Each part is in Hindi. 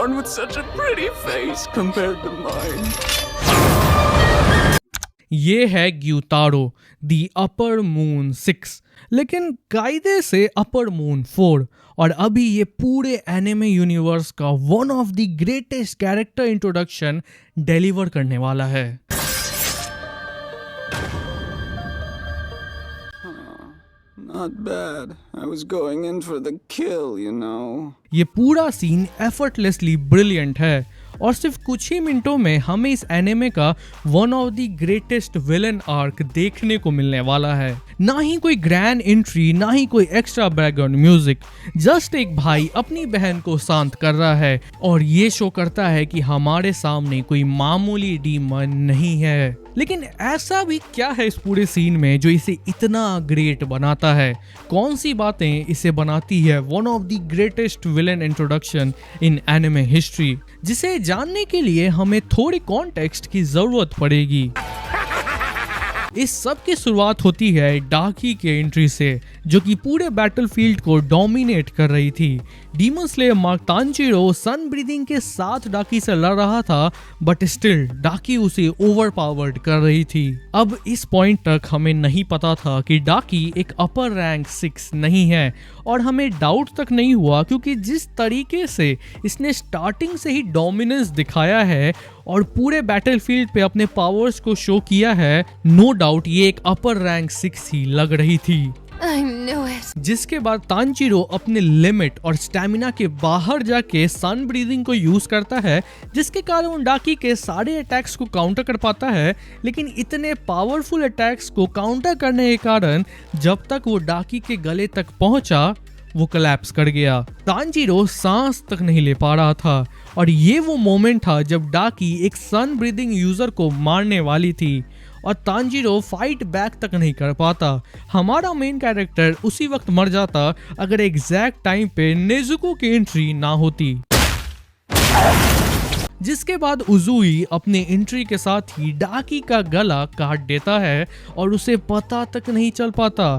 born with such a pretty face compared to mine. ये है ग्यूतारो दी अपर मून 6, लेकिन कायदे से अपर मून 4, और अभी ये पूरे एनिमे यूनिवर्स का one of the greatest character introduction deliver करने वाला है। Not bad. I was going in for the kill, you know. ये पूरा सीन एफर्टलेसली ब्रिलियंट है और सिर्फ कुछ ही मिनटों में हमें इस एनिमे का one of the greatest villain arc देखने को मिलने वाला है। ना ही कोई ग्रैंड एंट्री, ना ही कोई एक्स्ट्रा बैकग्राउंड म्यूजिक, जस्ट एक भाई अपनी बहन को शांत कर रहा है और ये शो करता है कि हमारे सामने कोई मामूली डीमन नहीं है। लेकिन ऐसा भी क्या है इस पूरे सीन में जो इसे इतना ग्रेट बनाता है? कौन सी बातें इसे बनाती है one of the greatest villain introduction in anime history, जिसे जानने के लिए हमें थोड़ी कॉन्टेक्स्ट की जरूरत पड़ेगी। इस सब की शुरुआत होती है डाकी के एंट्री से, जो कि पूरे बैटलफील्ड को डोमिनेट कर रही थी। Demon slayer mark Tanjiro sun breathing के साथ डाकी से लड़ रहा था, बट स्टिल डाकी उसे ओवरपावर्ड कर रही थी। अब इस पॉइंट तक हमें नहीं पता था कि डाकी एक अपर रैंक 6 नहीं है, और हमें डाउट तक नहीं हुआ क्योंकि जिस तरीके से इसने स्टार्टिंग से ही डोमिनेंस दिखाया है और पूरे बैटलफील्ड पे अपने पावर्स को शो किया है, नो डाउट ये एक अपर रैंक 6 ही लग रही थी। I knew it. जिसके बाद तांजीरो अपने लिमिट और स्टैमिना के बाहर जाके सन ब्रीदिंग को यूज करता है, जिसके कारण डाकी के सारे अटैक्स को काउंटर कर पाता है। लेकिन इतने पावरफुल अटैक्स को काउंटर करने के कारण जब तक वो डाकी के गले तक पहुंचा, वो कोलैप्स कर गया। तांजीरो सांस तक नहीं ले पा रहा था, और ये वो मोमेंट था जब डाकी एक सन ब्रीदिंग यूजर को मारने वाली थी और तांजीरो फाइट बैक तक नहीं कर पाता। हमारा मेन कैरेक्टर उसी वक्त मर जाता अगर एग्जैक्ट टाइम पे नेजुको की एंट्री ना होती। जिसके बाद उजुई अपने एंट्री के साथ ही डाकी का गला काट देता है और उसे पता तक नहीं चल पाता।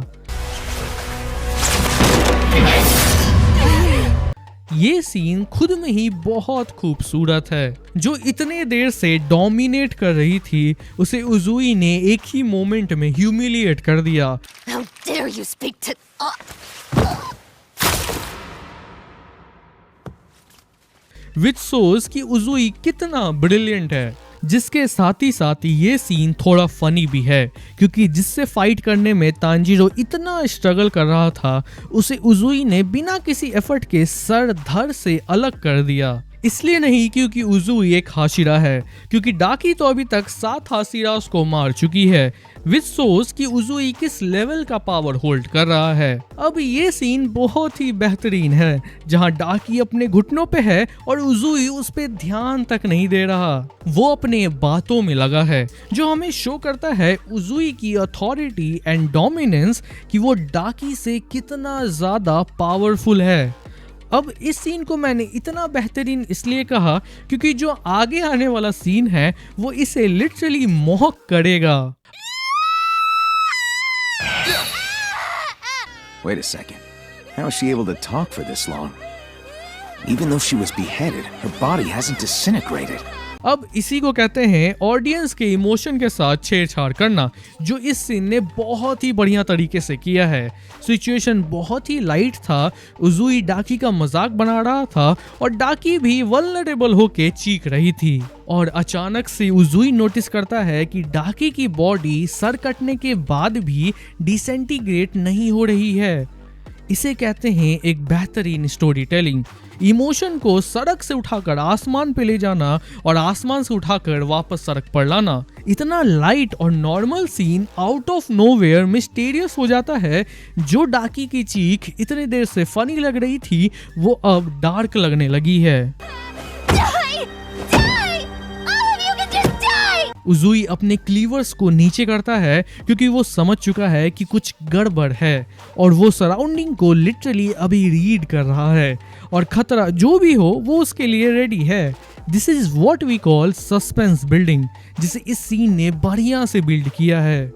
ये सीन खुद में ही बहुत खूबसूरत है। जो इतने देर से डोमिनेट कर रही थी, उसे उजुई ने एक ही मोमेंट में ह्यूमिलिएट कर दिया। How dare you speak to... which shows कि उजुई कितना ब्रिलियंट है। जिसके साथ ही ये सीन थोड़ा फनी भी है, क्योंकि जिससे फाइट करने में तांजीरो इतना स्ट्रगल कर रहा था, उसे उजुई ने बिना किसी एफर्ट के सर धड़ से अलग कर दिया। इसलिए नहीं क्योंकि उजुई एक हाशिरा है, क्योंकि डाकी तो अभी तक 7 हाशिरास को मार चुकी है, विच शोज कि उजुई किस लेवल का पावर होल्ड कर रहा है। अब ये सीन बहुत ही बेहतरीन है, जहां डाकी अपने घुटनों पे है और उजुई उस पे ध्यान तक नहीं दे रहा। वो अपने बातों में लगा है, जो हमें शो करता है उजुई की अथॉरिटी एंड डोमिनेंस, कि वो डाकी से कितना ज्यादा पावरफुल है। अब इस सीन को मैंने इतना बेहतरीन इसलिए कहा क्योंकि जो आगे आने वाला सीन है वो इसे लिटरली मोहक करेगा। Wait a second. How is she able to talk for this long? Even though she was beheaded, her body hasn't disintegrated. अब इसी को कहते हैं ऑडियंस के इमोशन के साथ छेड़छाड़ करना, जो इस सीन ने बहुत ही बढ़िया तरीके से किया है। सिचुएशन बहुत ही लाइट था, उजुई डाकी का मजाक बना रहा था और डाकी भी वल्नरेबल होके चीख रही थी, और अचानक से उजुई नोटिस करता है कि डाकी की बॉडी सर कटने के बाद भी डिसेंटीग्रेट नहीं हो रही है। इसे कहते हैं एक बेहतरीन स्टोरी टेलिंग। इमोशन को सड़क से उठाकर आसमान पे ले जाना और आसमान से उठाकर वापस सड़क पर लाना। इतना लाइट और normal scene out of nowhere mysterious हो जाता है। जो डाकी की चीख इतने देर से फनी लग रही थी, वो अब डार्क लगने लगी है। उजुई अपने क्लीवर्स को नीचे करता है क्योंकि वो समझ चुका है कि कुछ गड़बड़ है, और वो सराउंडिंग को लिटरली अभी रीड कर रहा है, और खतरा जो भी हो वो उसके लिए रेडी है। This is what we call suspense building, जिसे इस सीन ने बढ़िया से बिल्ड किया है।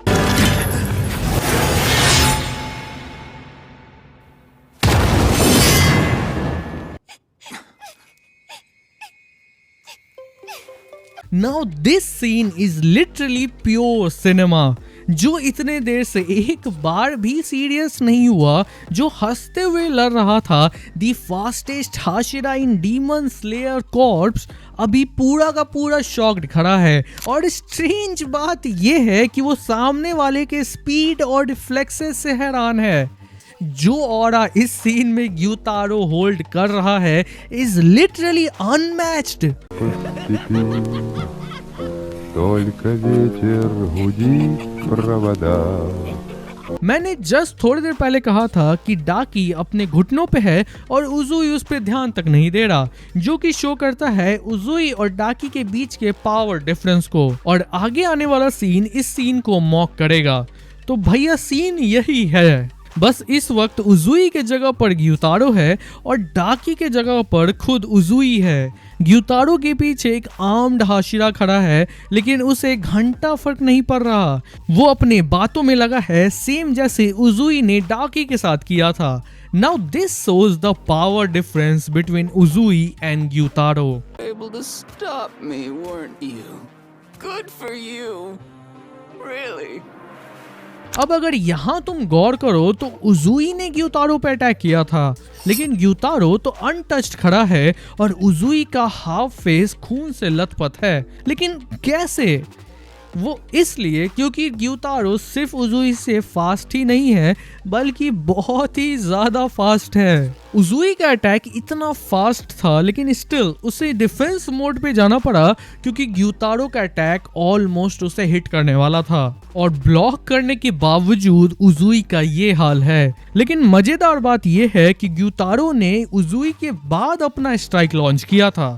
Now this scene is literally pure cinema, जो इतने देर से एक बार भी सीरियस नहीं हुआ, जो हंसते हुए लड़ रहा था the fastest Hashira in demon slayer corps, अभी पूरा का पूरा शॉक्ड खड़ा है। और स्ट्रेंज बात यह है कि वो सामने वाले के स्पीड और रिफ्लेक्सेस से हैरान है। जो ऑरा इस सीन में ग्यूतारो होल्ड कर रहा है इज लिटरली अनमैच्ड। Только ветер гудит провода. मैंने जस्ट थोड़ी देर पहले कहा था कि डाकी अपने घुटनों पे है और उजुई उस पे ध्यान तक नहीं दे रहा, जो कि शो करता है उजुई और डाकी के बीच के पावर डिफरेंस को। और आगे आने वाला सीन इस सीन को मॉक करेगा। तो भैया सीन यही है, बस इस वक्त उजुई के जगह पर ग्यूतारो है और डाकी के जगह पर खुद उजुई है। ग्यूतारो के पीछे एक आर्म्ड हाशिरा खड़ा है, लेकिन उसे घंटा फर्क नहीं पड़ रहा। वो अपने बातों में लगा है, सेम जैसे उजुई ने डाकी के साथ किया था। Now this shows the power difference between Uzui and Gyutaro. Able to stop me, weren't you? Good for you. Really? अब अगर यहाँ तुम गौर करो तो उजुई ने ग्यूतारो पे अटैक किया था, लेकिन ग्यूतारो तो अनटच्ड खड़ा है और उजुई का हाफ फेस खून से लथपथ है। लेकिन कैसे? वो इसलिए क्योंकि ग्यूतारो सिर्फ उजुई से फास्ट ही नहीं है, बल्कि बहुत ही ज्यादा फास्ट है। उजुई का अटैक इतना फास्ट था, लेकिन स्टिल उसे डिफेंस मोड पे जाना पड़ा क्योंकि ग्यूतारो का अटैक ऑलमोस्ट उसे हिट करने वाला था। और ब्लॉक करने के बावजूद उजुई का ये हाल है। लेकिन मजेदार बात यह है कि ग्यूतारो ने उजुई के बाद अपना स्ट्राइक लॉन्च किया था।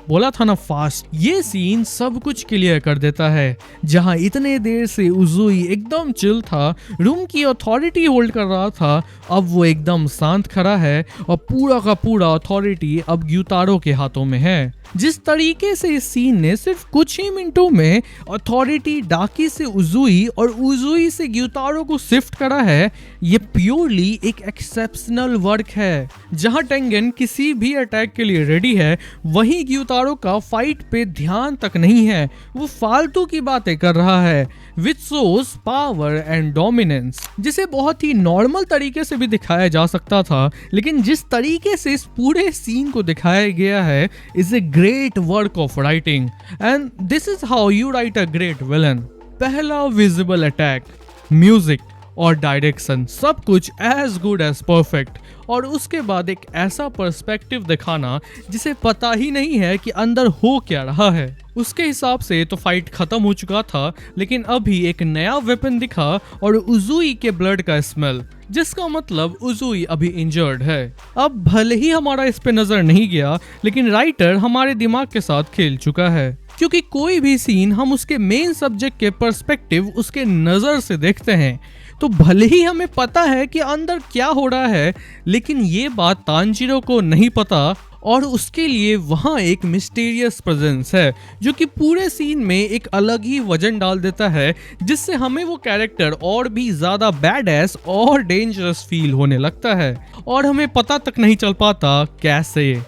बोला था ना फास्ट। ये सीन सब कुछ क्लियर कर देता है। जहां इतने देर से उजुई एकदम चिल था, रूम की अथॉरिटी होल्ड कर रहा था, अब वो एकदम शांत खड़ा है और पूरा का पूरा अथॉरिटी अब ग्यूतारो के हाथों में है। जिस तरीके से इस सीन ने सिर्फ कुछ ही मिनटों में अथॉरिटी डाकी से उजुई और उजुई से ग्यूतारो को शिफ्ट करा है, ये प्योरली एक एक्सेप्शनल वर्क है। जहां टेंगन किसी भी अटैक के लिए रेडी है, वहीं ग्यूतारो का फाइट पे ध्यान तक नहीं है। वो फालतू की बातें कर रहा है, which shows power and dominance, जिसे बहुत ही नॉर्मल तरीके से भी दिखाया जा सकता था, लेकिन जिस तरीके से इस पूरे सीन को दिखाया गया है is a great work of writing, and this is how you right a great villain. पहला विजिबल अटैक, म्यूजिक और डायरेक्शन सब कुछ एज गुड एज परफेक्ट, और उसके बाद एक ऐसा पर्सपेक्टिव दिखाना जिसे पता ही नहीं है कि अंदर हो क्या रहा है। उसके हिसाब से तो फाइट खत्म हो चुका था, लेकिन अभी एक नया वेपन दिखा और उजुई के ब्लड का स्मेल, जिसका मतलब उजुई अभी इंजर्ड है। अब भले ही हमारा इस पे नजर नहीं गया, लेकिन राइटर हमारे दिमाग के साथ खेल चुका है, क्योंकि कोई भी सीन हम उसके मेन सब्जेक्ट के पर्सपेक्टिव, उसके नजर से देखते हैं, तो भले ही हमें पता है कि अंदर क्या हो रहा है, लेकिन ये बात तानजीरो को नहीं पता, और उसके लिए वहाँ एक मिस्टीरियस प्रेजेंस है जो कि पूरे सीन में एक अलग ही वजन डाल देता है, जिससे हमें वो कैरेक्टर और भी ज्यादा बैडएस और डेंजरस फील होने लगता है, और हमें पता तक नहीं चल पाता कैसे।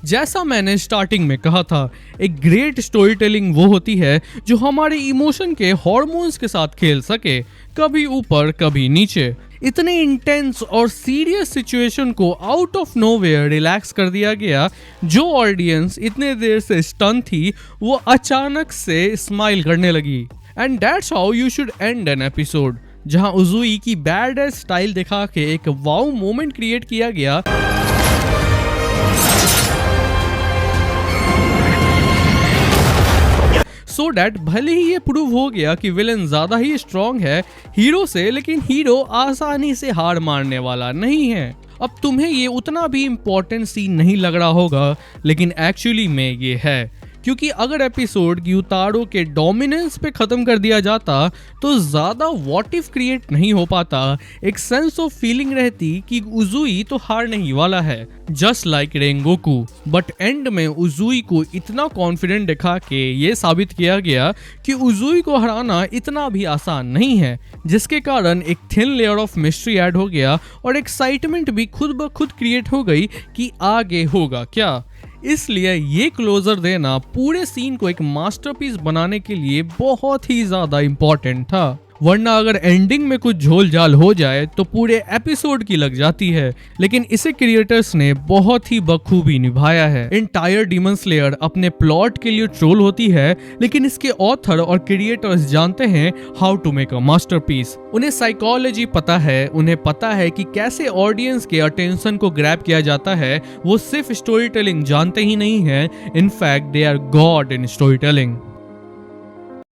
जैसा मैंने स्टार्टिंग में कहा था, एक ग्रेट स्टोरी टेलिंग वो होती है जो हमारे इमोशन के हॉर्मोन्स के साथ खेल सके, कभी ऊपर कभी नीचे। इतने इंटेंस और सीरियस सिचुएशन को आउट ऑफ नोवेयर रिलैक्स कर दिया गया। जो ऑडियंस इतने देर से स्टन थी, वो अचानक से स्माइल करने लगी। And that's how you should and an episode, जहां उजुई की बैड स्टाइल दिखा के एक वाउ मोमेंट क्रिएट किया गया। सो डैट भले ही ये प्रूव हो गया कि विलन ज्यादा ही स्ट्रॉन्ग है हीरो से, लेकिन हीरो आसानी से हार मारने वाला नहीं है। अब तुम्हें ये उतना भी इम्पोर्टेंट सीन नहीं लग रहा होगा, लेकिन एक्चुअली में ये है, क्योंकि अगर एपिसोड युतारो के डोमिनेंस पे खत्म कर दिया जाता तो ज्यादा व्हाट इफ क्रिएट नहीं हो पाता, एक सेंस ऑफ फीलिंग रहती कि उजुई तो हारने ही वाला है, just like Rengoku. But and में उजुई को इतना कॉन्फिडेंट दिखा के ये साबित किया गया कि उजुई को हराना इतना भी आसान नहीं है, जिसके कारण एक thin layer of mystery add हो गया और एक्साइटमेंट भी खुद ब खुद क्रिएट हो गई कि आगे होगा क्या। इसलिए ये क्लोजर देना पूरे सीन को एक मास्टरपीस बनाने के लिए बहुत ही ज्यादा इंपॉर्टेंट था, वरना अगर एंडिंग में कुछ झोल झाल हो जाए तो पूरे एपिसोड की लग जाती है। लेकिन इसे क्रिएटर्स ने बहुत ही बखूबी निभाया है। एंटायर डीमन स्लेयर अपने प्लॉट के लिए ट्रोल होती है, लेकिन इसके ऑथर और क्रिएटर्स जानते हैं how to make a masterpiece. उन्हें साइकोलॉजी पता है, उन्हें पता है कि कैसे ऑडियंस के अटेंशन को ग्रैब किया जाता है। वो सिर्फ स्टोरी टेलिंग जानते ही नहीं है, in fact they are god in story telling.